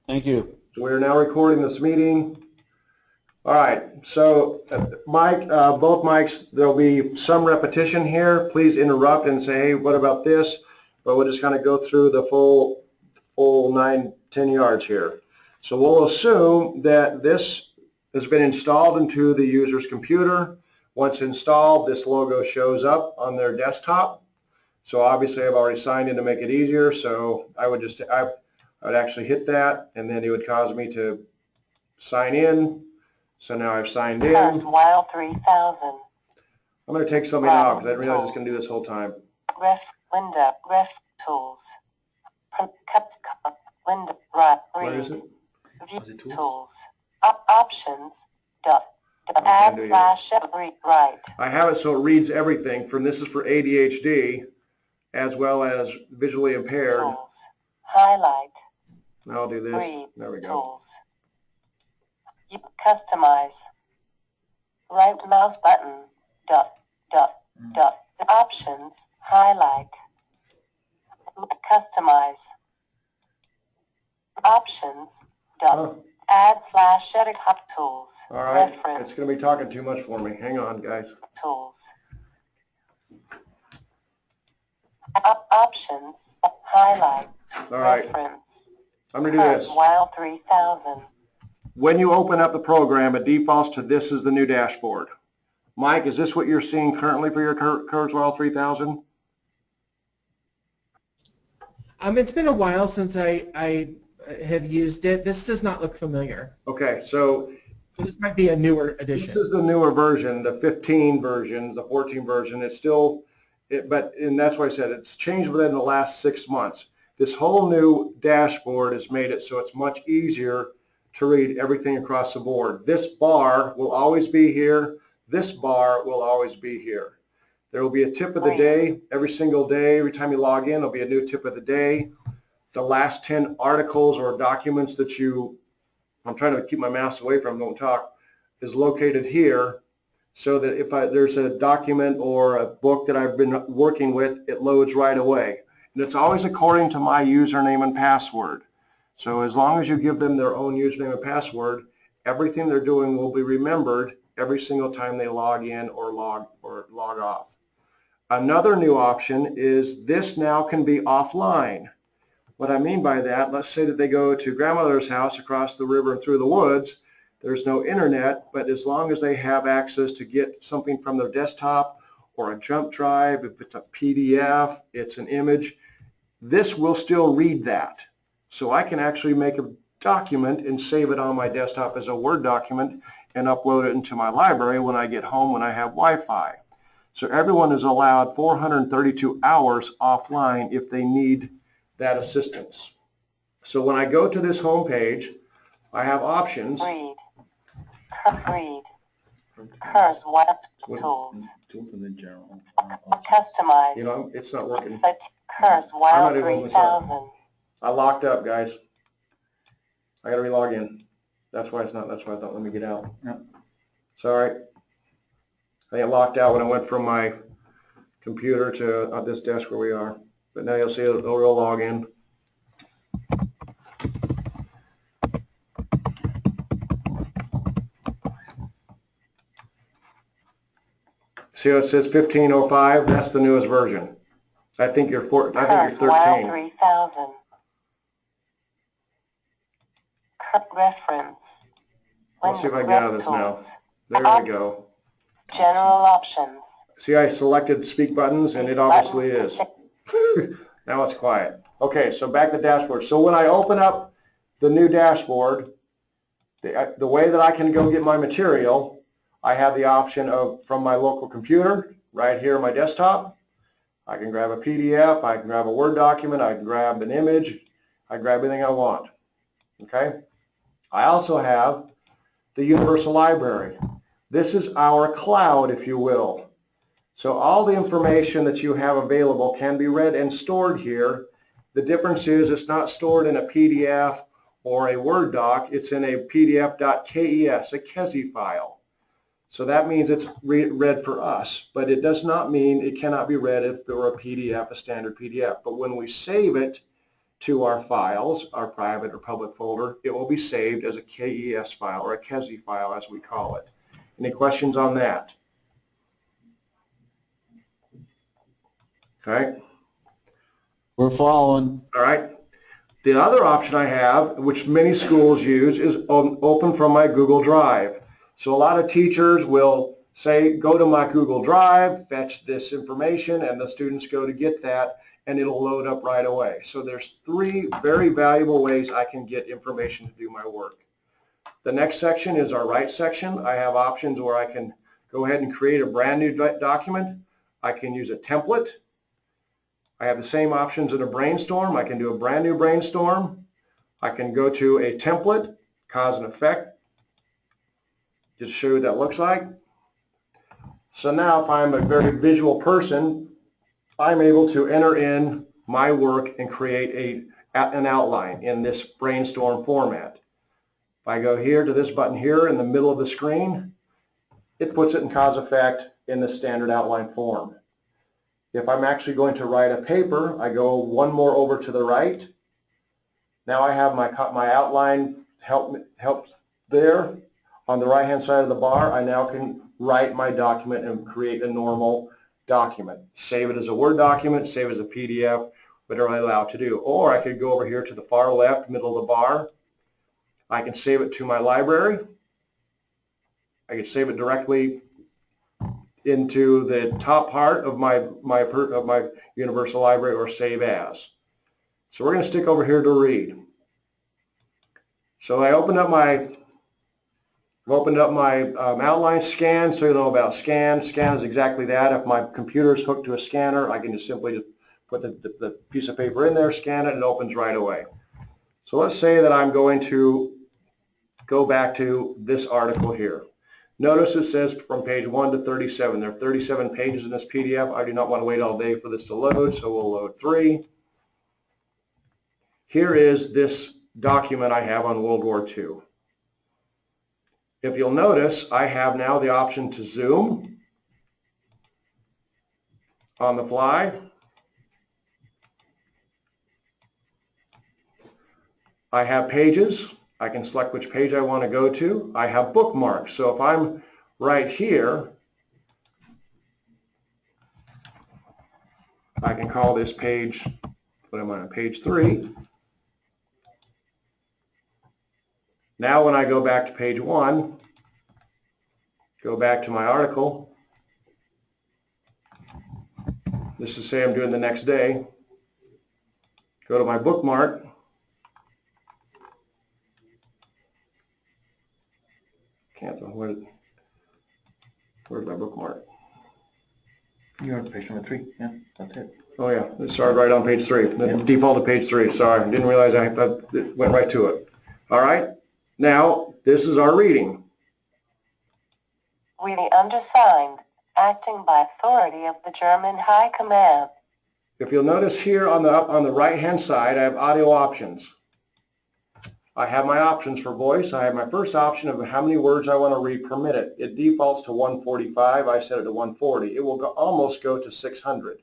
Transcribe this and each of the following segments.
Thank you. So we are now recording this meeting. All right, so Mike, both mics, there'll be some repetition here. Please interrupt and say, hey, what about this? But we're just going to go through the full 9-10 yards here. So we'll assume that this has been installed into the user's computer. Once installed, this logo shows up on their desktop. So obviously I've already signed in to make it easier. So I would actually hit that, and then it would cause me to sign in. So now I've signed in. Kurzweil 3000. I'm going to take something off because I didn't realize I was going to do this whole time. Ref window, ref tools. Window, right, Where is it? view Is it tools? tools. Options, add flash, right. I have it so it reads everything from, this is for ADHD as well as visually impaired. Tools. Highlight. I'll do this. Read. There we go. Tools. You customize. Right mouse button. Options. Highlight. Customize. Options. Add flash edit hub tools. All right. Reference. It's going to be talking too much for me. Hang on, guys. Tools. Options. Highlight. All right. Reference. I'm going to do this. Kurzweil 3000. When you open up the program, it defaults to this is the new dashboard. Mike, is this what you're seeing currently for your Kurzweil 3000? It's been a while since I have used it. This does not look familiar. Okay, so This might be a newer edition. this is the newer version, the 15 version, the 14 version. It's still, and that's why I said it's changed within the last 6 months. This whole new dashboard has made it so it's much easier to read everything across the board. This bar will always be here. This bar will always be here. There will be a tip of the day every single day. Every time you log in, there'll be a new tip of the day. The last 10 articles or documents that I'm trying to keep my mouse away from, don't talk, is located here, so that if there's a document or a book that I've been working with, it loads right away. And it's always according to my username and password. So as long as you give them their own username and password, everything they're doing will be remembered every single time they log in or log off. Another new option is this now can be offline. What I mean by that, let's say that they go to grandmother's house across the river and through the woods. There's no internet, but as long as they have access to get something from their desktop or a jump drive, if it's a PDF, it's an image, this will still read that. So I can actually make a document and save it on my desktop as a Word document and upload it into my library when I get home when I have Wi-Fi. So everyone is allowed 432 hours offline if they need that assistance. So when I go to this home page, I have options. Read. Kurzweil tools. Tools and then general. Customize. You know, it's not working. Kurzweil 3000. I locked up, guys. I got to relog in. That's why I thought, let me get out. Yep. Sorry. I got locked out when I went from my computer to this desk where we are. But now you'll see it'll log in. See how it says 1505? That's the newest version. I think you're 13. 3000. Reference. Let's see if I get out of this now. There we go. General options. See, I selected speak buttons, and it obviously is. Now it's quiet. Okay, so back to dashboard. So when I open up the new dashboard, the way that I can go get my material, I have the option of from my local computer, right here on my desktop. I can grab a PDF, I can grab a Word document, I can grab an image, I can grab anything I want. Okay? I also have the Universal Library. This is our cloud, if you will. So all the information that you have available can be read and stored here. The difference is it's not stored in a PDF or a Word doc. It's in a PDF.kes, a KESI file. So that means it's read for us, but it does not mean it cannot be read if there were a PDF, a standard PDF. But when we save it to our files, our private or public folder, it will be saved as a KES file or a KESI file as we call it. Any questions on that? Okay. We're following. All right. The other option I have, which many schools use, is open from my Google Drive. So a lot of teachers will say, go to my Google Drive, fetch this information, and the students go to get that, and it'll load up right away. So there's 3 very valuable ways I can get information to do my work. The next section is our write section. I have options where I can go ahead and create a brand new document. I can use a template. I have the same options in a brainstorm. I can do a brand new brainstorm. I can go to a template, cause and effect, just to show you what that looks like. So now if I'm a very visual person, I'm able to enter in my work and create an outline in this brainstorm format. If I go here to this button here in the middle of the screen, it puts it in cause effect in the standard outline form. If I'm actually going to write a paper, I go one more over to the right. Now I have my outline help there. On the right hand side of the bar, I now can write my document and create a normal document. Save it as a Word document, save it as a PDF, whatever I'm allowed to do. Or I could go over here to the far left, middle of the bar. I can save it to my library. I can save it directly into the top part of my universal library, or save as. So we're going to stick over here to read. So I opened up my outline scan, so you know about scan. Scan is exactly that. If my computer is hooked to a scanner, I can just simply put the piece of paper in there, scan it, and it opens right away. So let's say that I'm going to go back to this article here. Notice it says from page 1 to 37. There are 37 pages in this PDF. I do not want to wait all day for this to load, so we'll load 3. Here is this document I have on World War II. If you'll notice, I have now the option to zoom on the fly. I have pages. I can select which page I want to go to. I have bookmarks. So if I'm right here, I can call this page, what am I on, page 3. Now when I go back to page 1, go back to my article, this is say I'm doing the next day, go to my bookmark, where's my bookmark? You're on page number 3. Yeah, that's it. Oh yeah, it started right on page 3. The default to page 3. Sorry, I didn't realize I went right to it. All right, now this is our reading. We the undersigned, acting by authority of the German High Command. If you'll notice here on the right hand side, I have audio options. I have my options for voice. I have my first option of how many words I want to read per minute. It defaults to 145. I set it to 140. It will almost go to 600.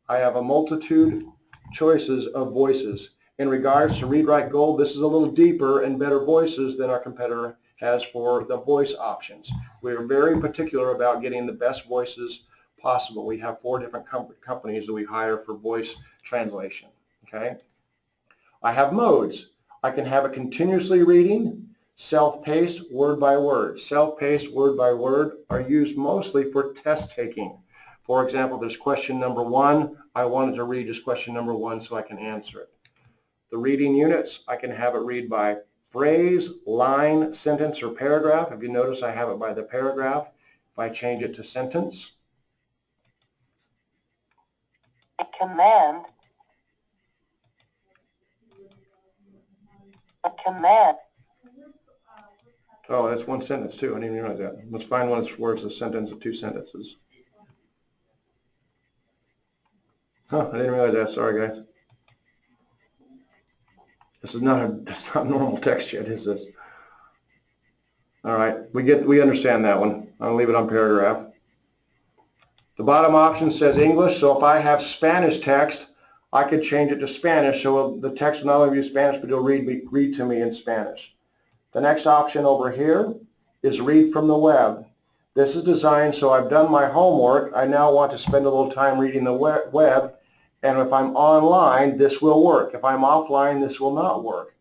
I have a multitude choices of voices. In regards to Read Write Gold, this is a little deeper and better voices than our competitor has for the voice options. We're very particular about getting the best voices possible. We have 4 different companies that we hire for voice translation. Okay. I have modes. I can have a continuously reading, self-paced, word by word. Self-paced, word by word are used mostly for test taking. For example, there's question number 1. I wanted to read just question number 1 so I can answer it. The reading units, I can have it read by phrase, line, sentence, or paragraph. If you notice, I have it by the paragraph. If I change it to sentence. A command. A command. Oh, that's one sentence too. I didn't even realize that. Let's find one where it's a sentence of 2 sentences. Huh, I didn't realize that. Sorry, guys. This is it's not normal text yet, is this? All right, we understand that one. I'll leave it on paragraph. The bottom option says English, so if I have Spanish text, I could change it to Spanish, so the text will not only be Spanish, but it'll read to me in Spanish. The next option over here is read from the web. This is designed so I've done my homework. I now want to spend a little time reading the web, and if I'm online, this will work. If I'm offline, this will not work.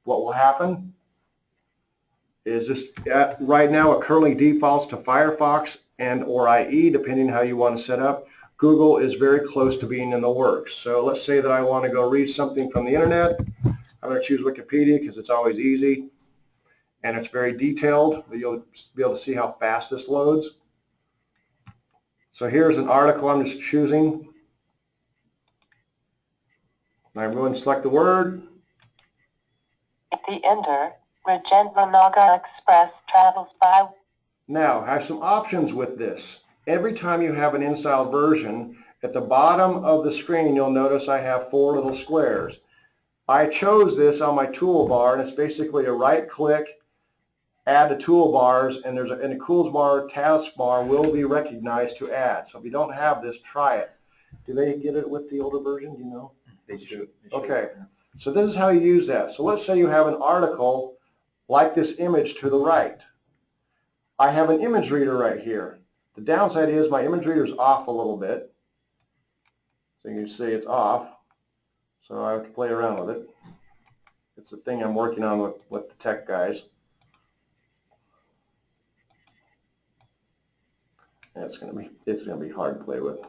What will happen is this, right now it currently defaults to Firefox and or IE, depending how you want to set up. Google is very close to being in the works. So let's say that I want to go read something from the internet. I'm going to choose Wikipedia because it's always easy and it's very detailed. You'll be able to see how fast this loads. So here's an article I'm just choosing. I'm going to select the word. The Inder, Rajendra Express travels by. Now, I have some options with this. Every time you have an installed version, at the bottom of the screen, you'll notice I have 4 little squares. I chose this on my toolbar, and it's basically a right-click, add to toolbars, and there's a toolbar taskbar will be recognized to add. So if you don't have this, try it. Do they get it with the older version? Do you know? They should. Okay. So this is how you use that. So let's say you have an article like this image to the right. I have an image reader right here. The downside is my image reader is off a little bit. So you can see it's off. So I have to play around with it. It's a thing I'm working on with the tech guys. And it's gonna be hard to play with.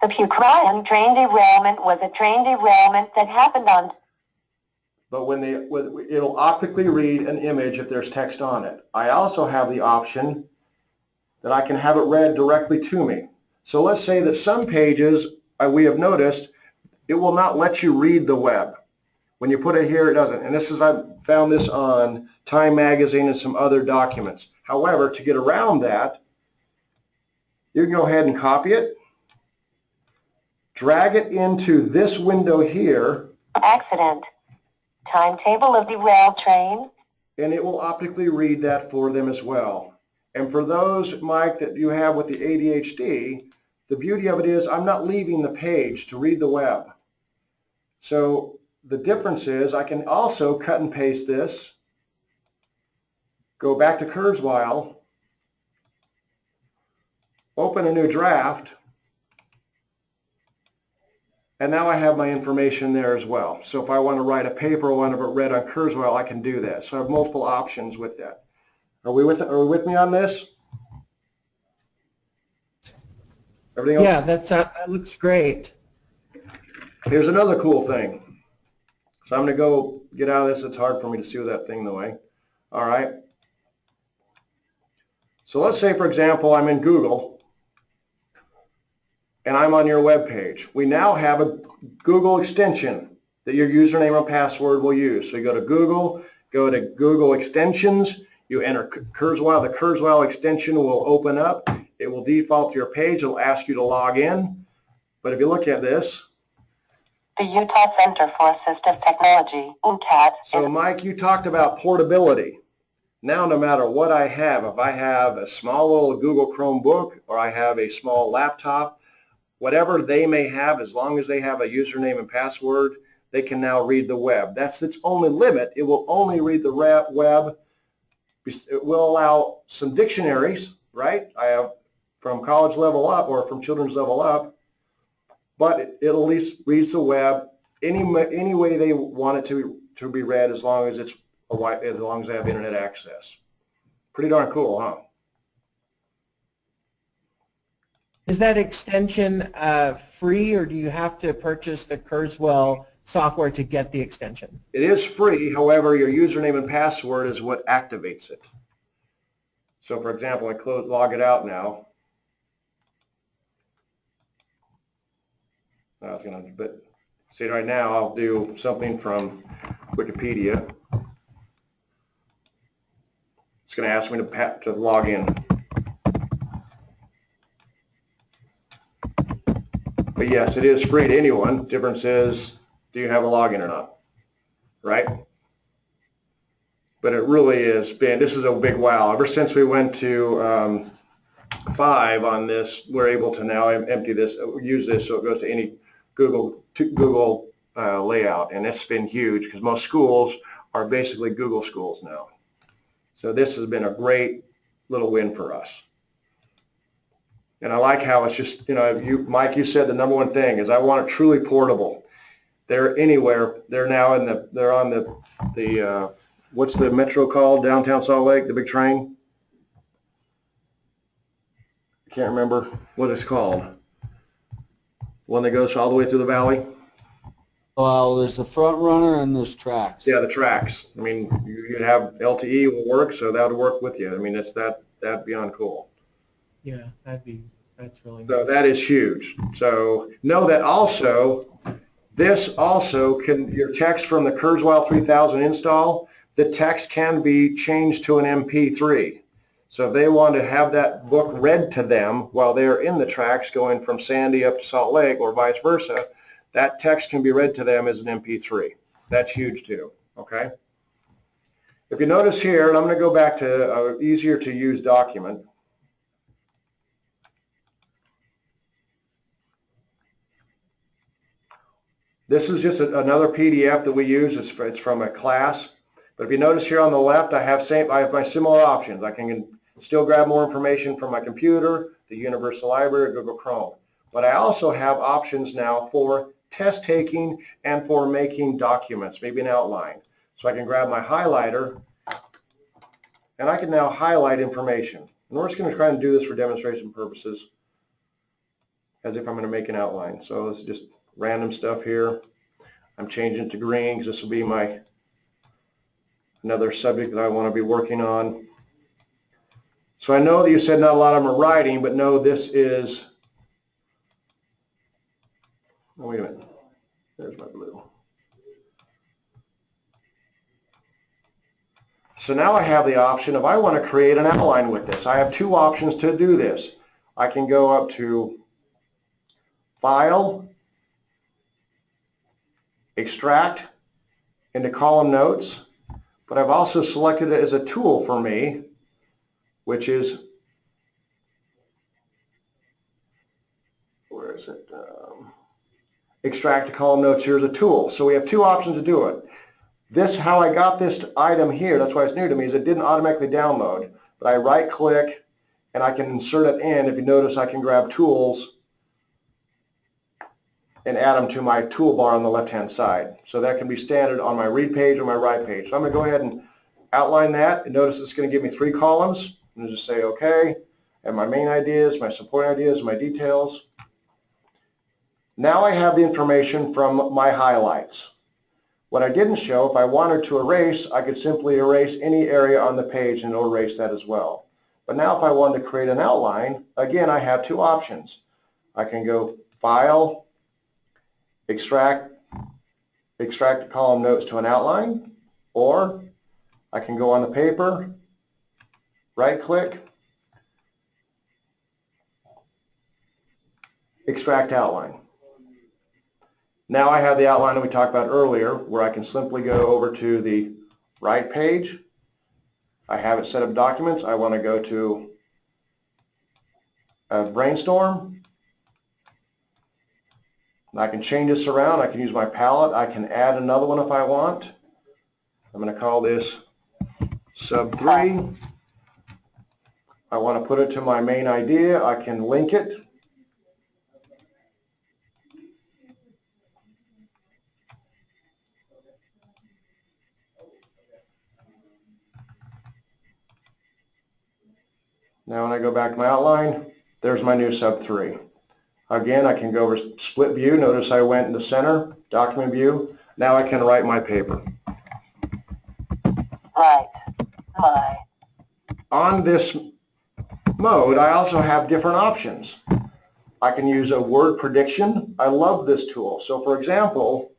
The Ukrainian train derailment was a train derailment that happened on. But it'll optically read an image if there's text on it. I also have the option that I can have it read directly to me. So let's say that some pages, we have noticed, it will not let you read the web. When you put it here, it doesn't. And I found this on Time Magazine and some other documents. However, to get around that, you can go ahead and copy it, drag it into this window here. Accident. Timetable of the rail train. And it will optically read that for them as well. And for those, Mike, that you have with the ADHD, the beauty of it is I'm not leaving the page to read the web. So the difference is I can also cut and paste this, go back to Kurzweil, open a new draft, and now I have my information there as well. So if I want to write a paper or want to read on Kurzweil, I can do that. So I have multiple options with that. Are we with me on this? Everything else? Yeah, that looks great. Here's another cool thing. So I'm going to go get out of this. It's hard for me to see with that thing the way. All right. So let's say, for example, I'm in Google and I'm on your web page. We now have a Google extension that your username and password will use. So you go to Google Extensions, you enter Kurzweil. The Kurzweil extension will open up. It will default to your page. It'll ask you to log in. But if you look at this. The Utah Center for Assistive Technology, UATT. So Mike, you talked about portability. Now, no matter what I have, if I have a small little Google Chromebook or I have a small laptop, whatever they may have, as long as they have a username and password, they can now read the web. That's its only limit. It will only read the web. It will allow some dictionaries, right? I have from college level up or from children's level up, but it at least reads the web any way they want it to be read, as long as they have internet access. Pretty darn cool, huh? Is that extension free, or do you have to purchase the Kurzweil software to get the extension? It is free. However, your username and password is what activates it. So, for example, I log it out now. Now it's going to, see right now, I'll do something from Wikipedia. It's going to ask me to log in. But yes, it is free to anyone. Difference is, do you have a login or not? Right? But it really has been, this is a big wow. Ever since we went to 5 on this, we're able to now empty this, use this so it goes to any Google layout, and it's been huge because most schools are basically Google schools now. So this has been a great little win for us. And I like how it's just, you know, Mike, you said the number one thing is I want it truly portable. They're anywhere. They're now they're on the what's the metro called, downtown Salt Lake, the big train? I can't remember what it's called. One that goes all the way through the valley? Well, there's the front runner and there's tracks. Yeah, the tracks. I mean, you'd have LTE will work, so that would work with you. I mean, it's that beyond cool. Yeah, that's really So nice. that is huge. So know that also, this also can, your text from the Kurzweil 3000 install, the text can be changed to an MP3. So if they want to have that book read to them while they're in the tracks going from Sandy up to Salt Lake or vice versa, that text can be read to them as an MP3. That's huge too, okay? If you notice here, and I'm going to go back to an easier to use document. This is just another PDF that we use. It's from a class. But if you notice here on the left, I have my similar options. I can still grab more information from my computer, the Universal Library, Google Chrome. But I also have options now for test taking and for making documents, maybe an outline. So I can grab my highlighter and I can now highlight information. And we're just going to try and do this for demonstration purposes as if I'm going to make an outline. So this is just random stuff here. I'm changing it to green because this will be another subject that I want to be working on. So I know that you said not a lot of them are writing, but no, this is, oh, wait a minute, there's my blue. So now I have the option if I want to create an outline with this. I have two options to do this. I can go up to File, Extract into Column Notes, but I've also selected it as a tool for me, which is, where is it? Extract to Column Notes here is a tool. So we have two options to do it. This, how I got this item here, that's why it's new to me, is it didn't automatically download. But I right click and I can insert it in. If you notice, I can grab tools and add them to my toolbar on the left hand side. So that can be standard on my read page or my write page. So I'm going to go ahead and outline that. And notice it's going to give me 3 columns. I'm going to just say OK. And my main ideas, my supporting ideas, my details. Now I have the information from my highlights. What I didn't show, if I wanted to erase, I could simply erase any area on the page and it'll erase that as well. But now if I wanted to create an outline, again, I have two options. I can go File, Extract Column Notes to an outline, or I can go on the paper, right click, Extract Outline. Now I have the outline that we talked about earlier where I can simply go over to the right page. I have it set up documents. I want to go to Brainstorm. I can change this around. I can use my palette. I can add another one if I want. I'm going to call this Sub 3. I want to put it to my main idea. I can link it. Now when I go back to my outline, there's my new Sub 3. Again, I can go over split view. Notice I went in the center, document view. Now I can write my paper. Write my. On this mode, I also have different options. I can use a word prediction. I love this tool. So for example,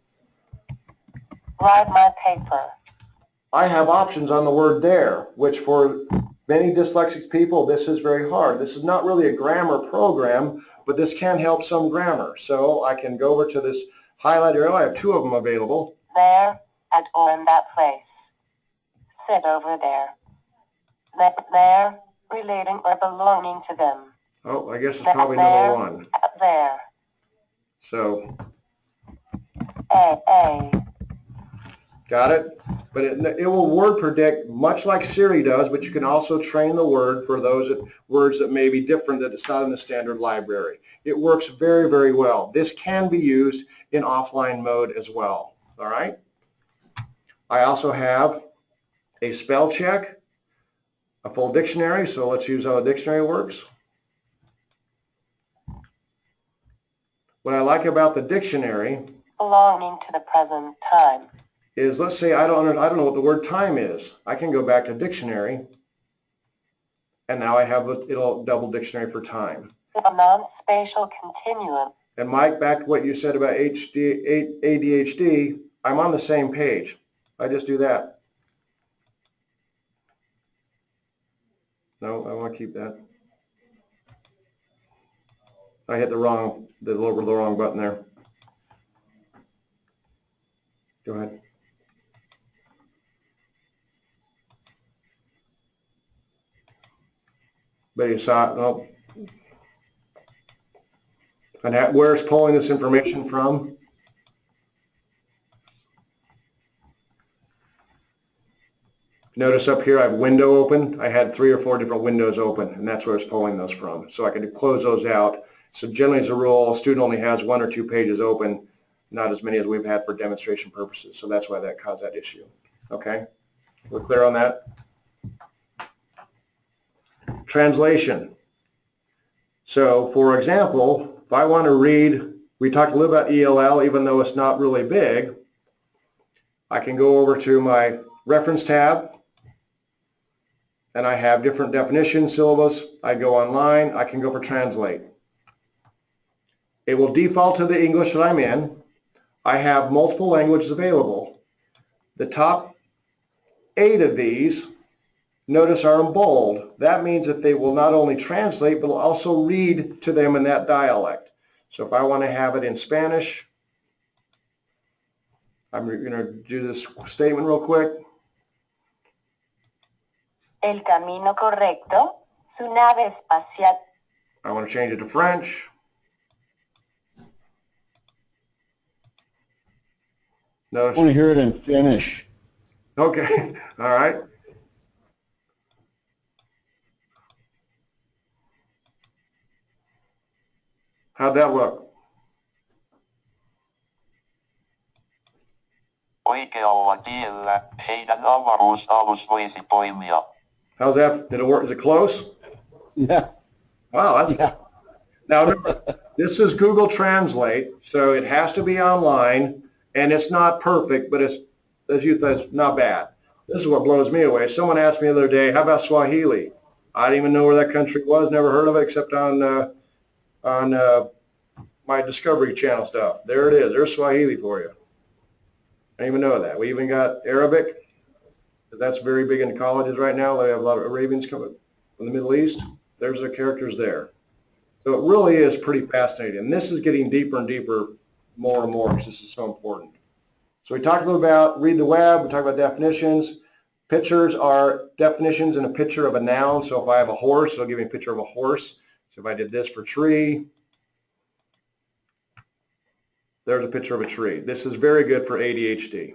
Write my paper. I have options on the word there, which for many dyslexic people, this is very hard. This is not really a grammar program, but this can help some grammar. So I can go over to this highlight area. I have 2 of them available. There, at or in that place. Sit over there. There, relating or belonging to them. Oh, I guess it's probably number 1. There. So, A. got it? But it will word predict much like Siri does, but you can also train the word for those words that may be different, that it's not in the standard library. It works very, very well. This can be used in offline mode as well. All right? I also have a spell check, a full dictionary, so let's use how a dictionary works. What I like about the dictionary Belonging to the present time. is, let's say I don't know what the word time is. I can go back to dictionary, and now I have it'll double dictionary for time. A non-spatial continuum. And Mike, back to what you said about ADHD, I'm on the same page. I just do that. No, I want to keep that. I hit the wrong button there. Go ahead. But you saw it, no. And where it's pulling this information from? Notice up here I have window open. I had 3 or 4 different windows open, and that's where it's pulling those from. So I can close those out. So generally, as a rule, a student only has 1 or 2 pages open, not as many as we've had for demonstration purposes. So that's why that caused that issue. Okay? We're clear on that? Translation. So, for example, if I want to read, we talked a little about ELL, even though it's not really big, I can go over to my reference tab, and I have different definitions, syllabus. I go online, I can go for translate. It will default to the English that I'm in. I have multiple languages available. The top 8 of these, notice, are in bold. That means that they will not only translate, but will also read to them in that dialect. So if I want to have it in Spanish, I'm going to do this statement real quick. El camino correcto, su nave espacial. I want to change it to French. I Notice. want to hear it in Finnish. Okay, all right. How'd that look? Oikealla tiellä heidän avaruusalus voisi toimia. How's that? Did it work? Is it close? Yeah. Wow, that's Yeah. Now remember, this is Google Translate, so it has to be online, and it's not perfect, but it's, as you thought, it's not bad. This is what blows me away. Someone asked me the other day, how about Swahili? I didn't even know where that country was, never heard of it except on my Discovery Channel stuff. There it is. There's Swahili for you. I didn't even know that. We even got Arabic. That's very big in colleges right now. They have a lot of Arabians coming from the Middle East. There's the characters there. So it really is pretty fascinating. And this is getting deeper and deeper more and more because this is so important. So we talked a little about read the web. We talked about definitions. Pictures are definitions in a picture of a noun. So if I have a horse, it'll give me a picture of a horse. So if I did this for tree, there's a picture of a tree. This is very good for ADHD.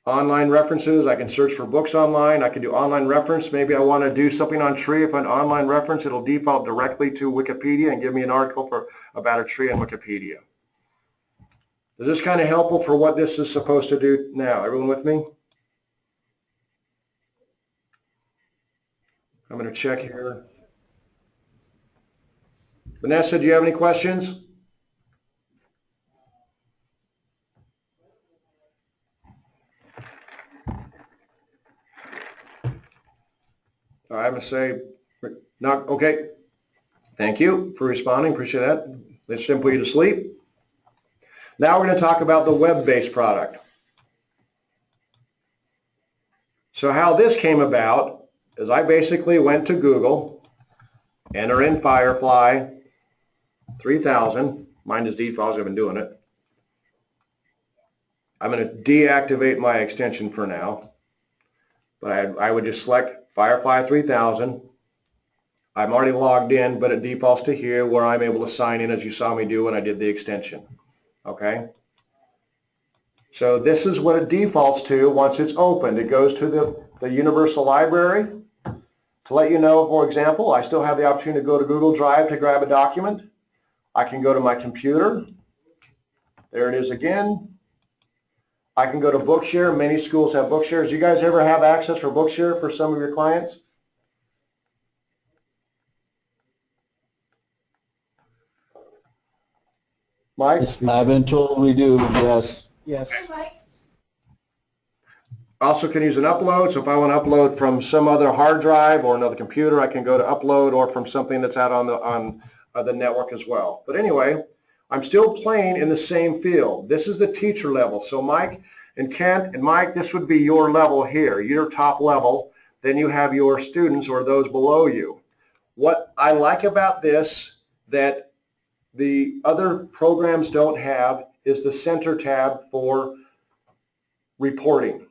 Online references, I can search for books online. I can do online reference. Maybe I want to do something on tree. If an online reference, it'll default directly to Wikipedia and give me an article about a tree on Wikipedia. Is this kind of helpful for what this is supposed to do now? Everyone with me? I'm going to check here. Vanessa, do you have any questions? I'm going to say, not okay. Thank you for responding. Appreciate that. Let's then put you to sleep. Now we're going to talk about the web-based product. So how this came about is I basically went to Google, enter in Firefly 3000. Mine is default. I've been doing it. I'm going to deactivate my extension for now. But I would just select Firefly 3000, I'm already logged in, but it defaults to here where I'm able to sign in as you saw me do when I did the extension. Okay? So this is what it defaults to once it's opened. It goes to the Universal Library. To let you know, for example, I still have the opportunity to go to Google Drive to grab a document. I can go to my computer. There it is again. I can go to Bookshare. Many schools have Bookshare. Do you guys ever have access for Bookshare for some of your clients? Mike? I've been told we do, yes. Yes. Also can use an upload. So if I want to upload from some other hard drive or another computer, I can go to upload, or from something that's out on the network as well. But anyway, I'm still playing in the same field. This is the teacher level. So Mike and Kent and Mike, this would be your level here, your top level. Then you have your students or those below you. What I like about this that the other programs don't have is the center tab for reporting.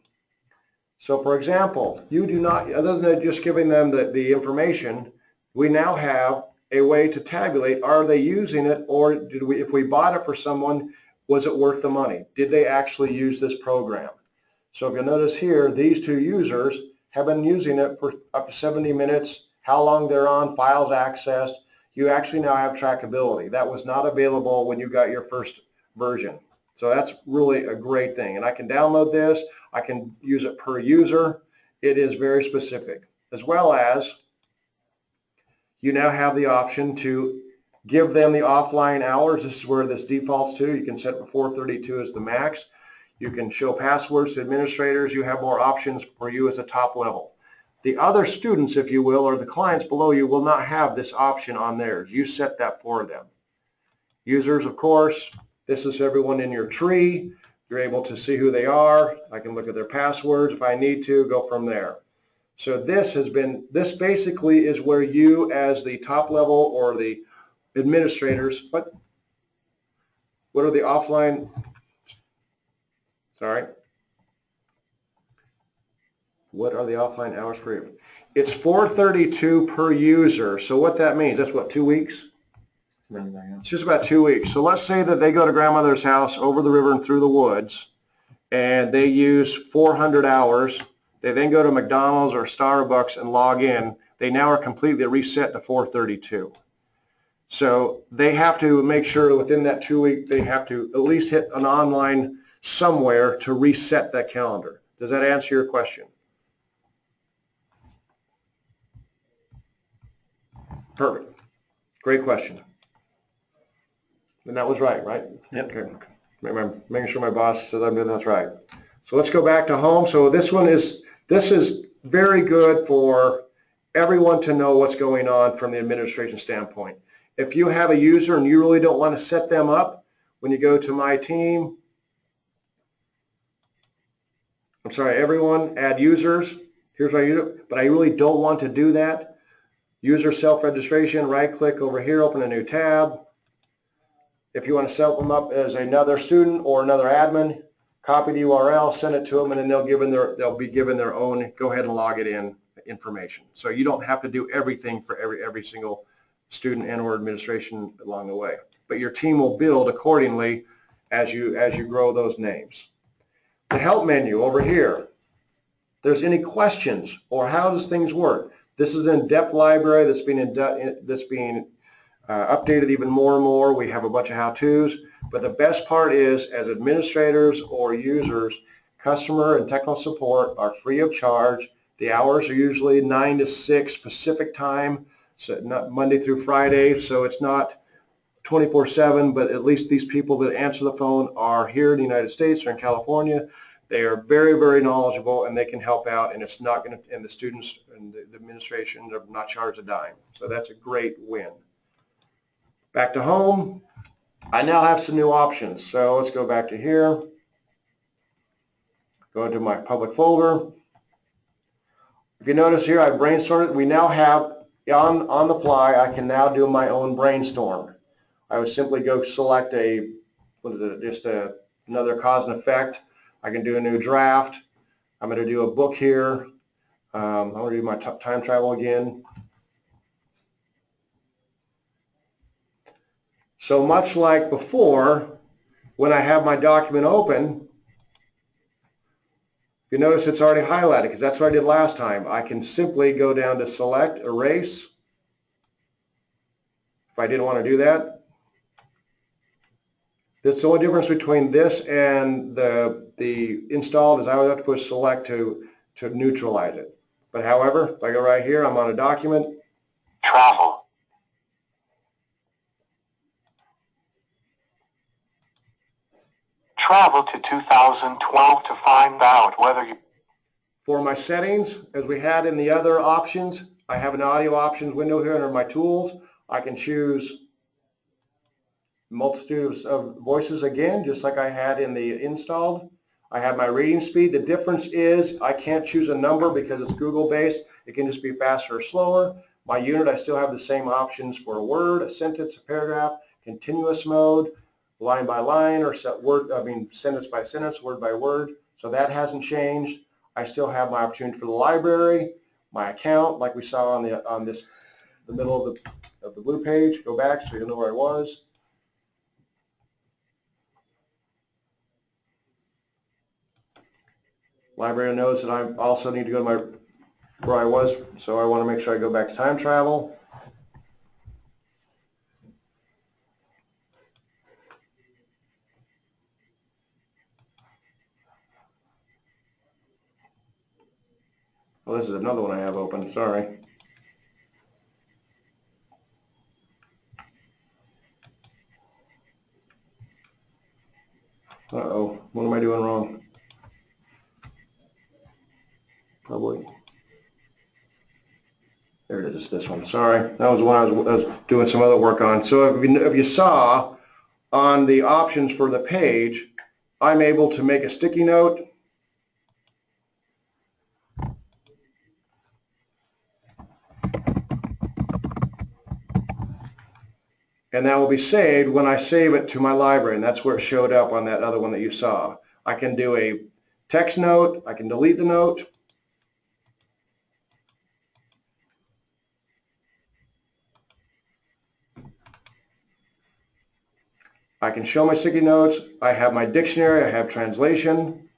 So for example, you do not, other than just giving them the information, we now have a way to tabulate, are they using it, or did we, if we bought it for someone, was it worth the money? Did they actually use this program? So if you notice here, these two users have been using it for up to 70 minutes, how long they're on, files accessed. You actually now have trackability. That was not available when you got your first version. So that's really a great thing. And I can download this. I can use it per user. It is very specific. As well as you now have the option to give them the offline hours. This is where this defaults to. You can set it for 432 as the max. You can show passwords to administrators. You have more options for you as a top level. The other students, if you will, or the clients below you will not have this option on theirs. You set that for them. Users, of course, this is everyone in your tree. You're able to see who they are. I can look at their passwords if I need to, go from there. So this basically is where you as the top level or the administrators, what are the offline, sorry. What are the offline hours per year? It's 432 per user. So what that means, that's what, 2 weeks? It's just about 2 weeks. So let's say that they go to grandmother's house over the river and through the woods, and they use 400 hours. They then go to McDonald's or Starbucks and log in. They now are completely reset to 432. So they have to make sure within that 2 week, they have to at least hit an online somewhere to reset that calendar. Does that answer your question? Perfect. Great question. And that was right? Yep. Okay. Remember, making sure my boss says I'm doing that's right. So let's go back to home. So this is very good for everyone to know what's going on from the administration standpoint. If you have a user and you really don't want to set them up, when you go to my team, I'm sorry, everyone, add users. Here's how you do it. But I really don't want to do that. User self-registration, right-click over here, open a new tab. If you want to set them up as another student or another admin, copy the URL, send it to them, and then they'll be given their own, go ahead and log it in information. So you don't have to do everything for every single student and or administration along the way. But your team will build accordingly as you grow those names. The help menu over here. If there's any questions or how does things work? This is an in-depth library that's being updated even more and more. We have a bunch of how-tos, but the best part is, as administrators or users, customer and technical support are free of charge. The hours are usually 9 to 6 Pacific time, so not Monday through Friday, so it's not 24/7, but at least these people that answer the phone are here in the United States or in California. They are very, very knowledgeable, and they can help out, and it's not going to, and the students and the administration are not charged a dime. So that's a great win. Back to home, I now have some new options. So let's go back to here. Go into my public folder. If you notice here, I brainstormed. We now have, on the fly, I can now do my own brainstorm. I would simply go select another cause and effect. I can do a new draft. I'm going to do a book here. I'm going to do my time travel again. So much like before, when I have my document open, you notice it's already highlighted because that's what I did last time. I can simply go down to select, erase, if I didn't want to do that. That's the only difference between this and the installed is I would have to push select to neutralize it. But however, if I go right here, I'm on a document. Travel. Travel to 2012 to find out whether you... For my settings, as we had in the other options, I have an audio options window here under my tools. I can choose multitude of voices again, just like I had in the installed. I have my reading speed. The difference is I can't choose a number because it's Google based. It can just be faster or slower. My unit, I still have the same options for a word, a sentence, a paragraph, continuous mode, line by line, or sentence by sentence, word by word. So that hasn't changed. I still have my opportunity for the library, my account, like we saw on the middle of the blue page. Go back so you know where I was. Library knows that I also need to go to where I was, so I want to make sure I go back to time travel. Well, this is another one I have open, sorry. Uh-oh, what am I doing wrong? Probably. There it is, this one. Sorry, that was the one I was doing some other work on. So if you saw on the options for the page, I'm able to make a sticky note. And that will be saved when I save it to my library, and that's where it showed up on that other one that you saw. I can do a text note, I can delete the note. I can show my sticky notes. I have my dictionary, I have translation,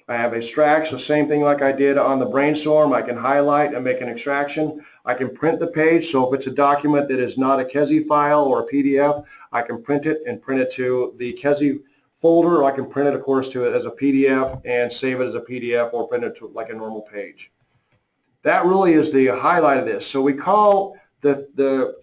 I have extract, so same thing like I did on the brainstorm. I can highlight and make an extraction. I can print the page, so if it's a document that is not a KESI file or a PDF, I can print it and print it to the KESI folder, or I can print it, of course, to it as a PDF and save it as a PDF or print it to like a normal page. That really is the highlight of this. So we call the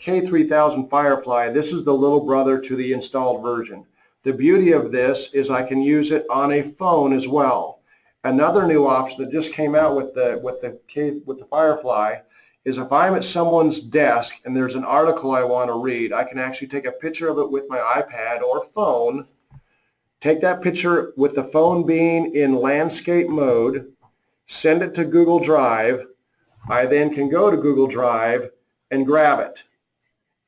K3000 Firefly, this is the little brother to the installed version. The beauty of this is I can use it on a phone as well. Another new option that just came out with the Firefly is if I'm at someone's desk and there's an article I want to read, I can actually take a picture of it with my iPad or phone, take that picture with the phone being in landscape mode, send it to Google Drive. I then can go to Google Drive and grab it,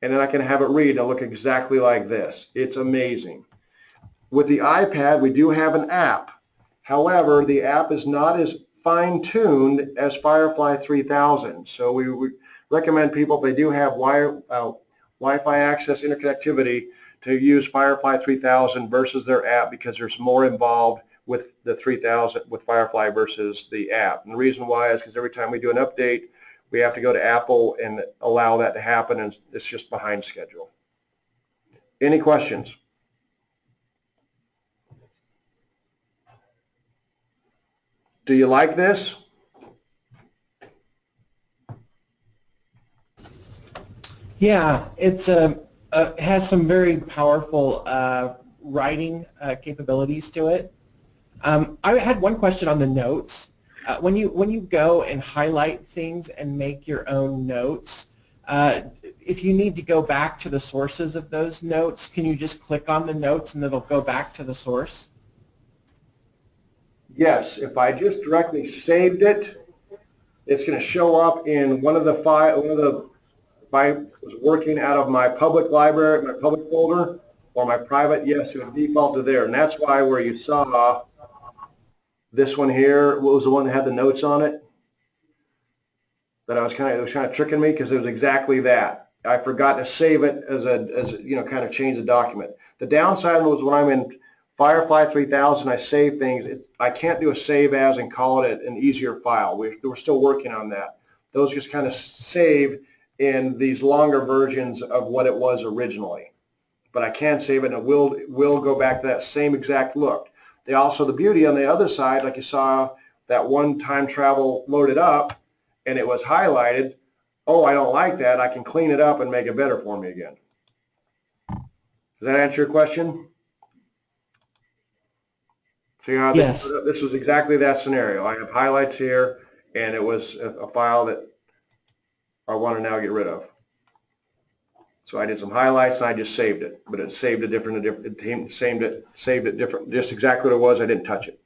and then I can have it read and look exactly like this. It's amazing. With the iPad, we do have an app. However, the app is not as fine-tuned as Firefly 3000. So we recommend people, if they do have Wi-Fi access interconnectivity, to use Firefly 3000 versus their app, because there's more involved with the 3000 with Firefly versus the app. And the reason why is because every time we do an update, we have to go to Apple and allow that to happen, and it's just behind schedule. Any questions? Do you like this? Yeah, it's has some very powerful writing capabilities to it. I had one question on the notes. When you go and highlight things and make your own notes, if you need to go back to the sources of those notes, can you just click on the notes and it'll go back to the source? Yes, if I just directly saved it, it's going to show up in one of the if I was working out of my public library, my public folder, or my private, yes, it would default to there. And that's why where you saw this one here, what was the one that had the notes on it? That it was kind of tricking me, because it was exactly that. I forgot to save it as kind of change the document. The downside was when I'm in Firefly 3000, I save things. I can't do a save as and call it an easier file. We're still working on that. Those just kind of save in these longer versions of what it was originally. But I can save it, and it will go back to that same exact look. The beauty on the other side, like you saw, that one time travel loaded up, and it was highlighted. Oh, I don't like that. I can clean it up and make it better for me again. Does that answer your question? See how Yes. this was exactly that scenario. I have highlights here, and it was a file that I want to now get rid of. So I did some highlights and I just saved it, but it saved it different. Saved it different, just exactly what it was. I didn't touch it.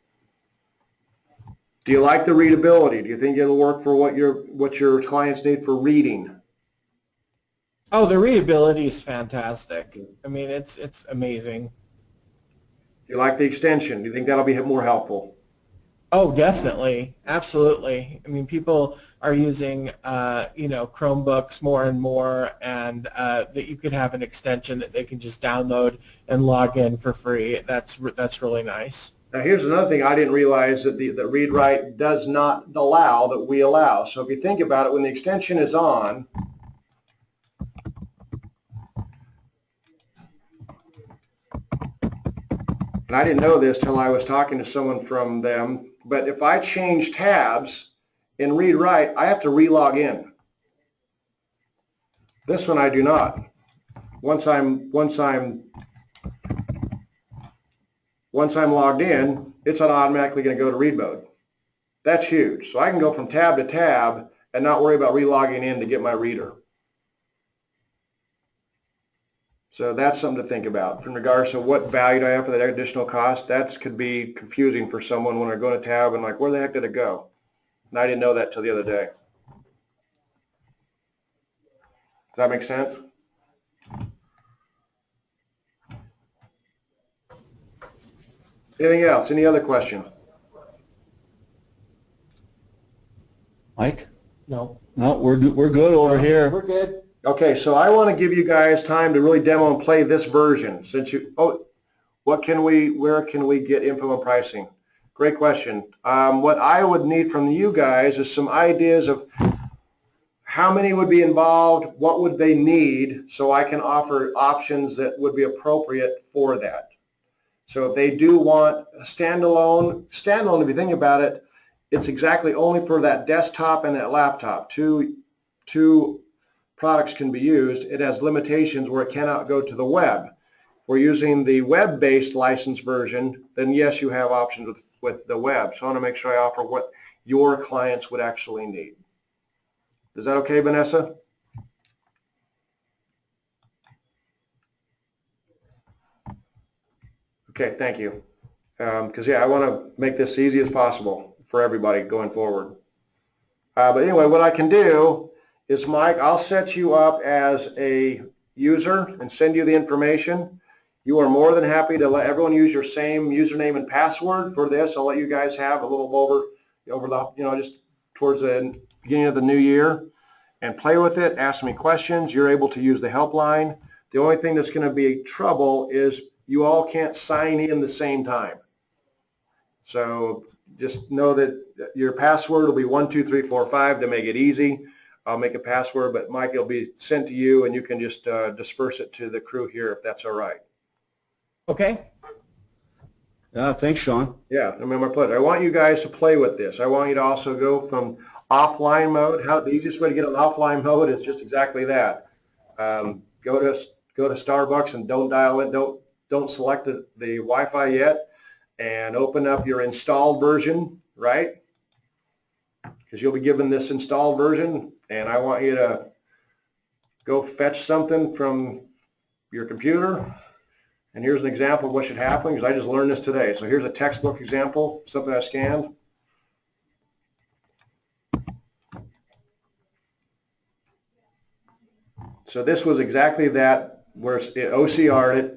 Do you like the readability? Do you think it'll work for what your clients need for reading? Oh, the readability is fantastic. I mean, it's amazing. Do you like the extension? Do you think that'll be more helpful? Oh, definitely, absolutely. I mean, people are using Chromebooks more and more, and that you could have an extension that they can just download and log in for free. That's really nice. Now here's another thing I didn't realize that that read-write does not allow that we allow. So if you think about it, when the extension is on, and I didn't know this till I was talking to someone from them, but if I change tabs in read-write, I have to re-log in. This one I do not. Once I'm logged in, it's automatically going to go to read mode. That's huge. So I can go from tab to tab and not worry about re-logging in to get my reader. So that's something to think about. In regards to what value do I have for that additional cost, that could be confusing for someone when they're going to tab and like, where the heck did it go? And I didn't know that till the other day. Does that make sense? Anything else? Any other question? Mike? No. No, we're good over here. We're good. Okay, so I want to give you guys time to really demo and play this version. Since where can we get info and pricing? Great question. What I would need from you guys is some ideas of how many would be involved, what would they need, so I can offer options that would be appropriate for that. So if they do want a standalone, if you think about it, it's exactly only for that desktop and that laptop. Two products can be used. It has limitations where it cannot go to the web. If we're using the web-based license version, then yes, you have options with the web. So I want to make sure I offer what your clients would actually need. Is that okay, Vanessa? Okay, thank you. Because yeah, I want to make this as easy as possible for everybody going forward. But anyway, what I can do is, Mike, I'll set you up as a user and send you the information. You are more than happy to let everyone use your same username and password for this. I'll let you guys have a little over the, just towards the beginning of the new year and play with it, ask me questions. You're able to use the helpline. The only thing that's going to be trouble is you all can't sign in the same time. So just know that your password will be 12345 to make it easy. I'll make a password, but Mike, it'll be sent to you and you can just disperse it to the crew here if that's all right. Okay. Yeah, thanks, Sean. Yeah, I mean, my pleasure. I want you guys to play with this. I want you to also go from offline mode. The easiest way to get on offline mode is just exactly that. Go to Starbucks and don't dial in, don't select the Wi-Fi yet, and open up your installed version, right? Because you'll be given this installed version, and I want you to go fetch something from your computer. And here's an example of what should happen, because I just learned this today. So here's a textbook example, something I scanned. So this was exactly that, where it OCR'd it.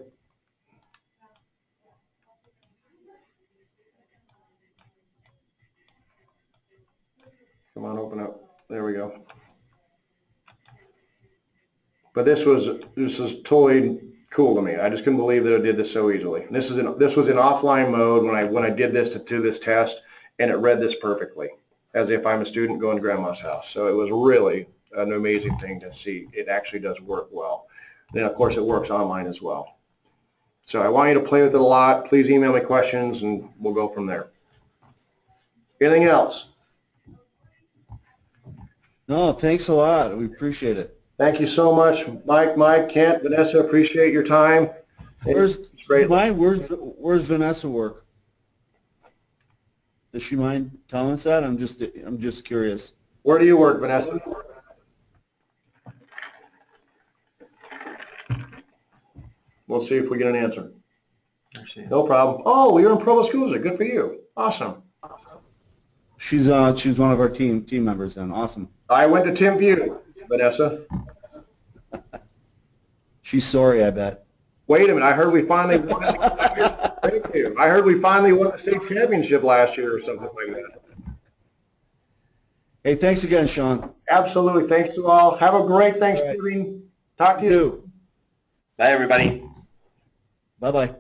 Come on, open up. There we go. But this is totally cool to me. I just couldn't believe that it did this so easily. This was in offline mode when I did this to this test, and it read this perfectly, as if I'm a student going to grandma's house. So it was really an amazing thing to see. It actually does work well. Then of course it works online as well. So I want you to play with it a lot. Please email me questions and we'll go from there. Anything else? No, thanks a lot. We appreciate it. Thank you so much, Mike, Kent, Vanessa. Appreciate your time. Where's great. Where's Vanessa work? Does she mind telling us that? I'm just curious. Where do you work, Vanessa? We'll see if we get an answer. No problem. Oh, you're in Provo Schools. Good for you. Awesome. She's one of our team members then. Awesome. I went to Tim View, Vanessa. She's sorry, I bet. Wait a minute. I heard we finally won. Thank you. I heard we finally won the state championship last year or something like that. Hey, thanks again, Sean. Absolutely. Thanks to all. Have a great Thanksgiving. Talk to you soon. Bye, everybody. Bye-bye.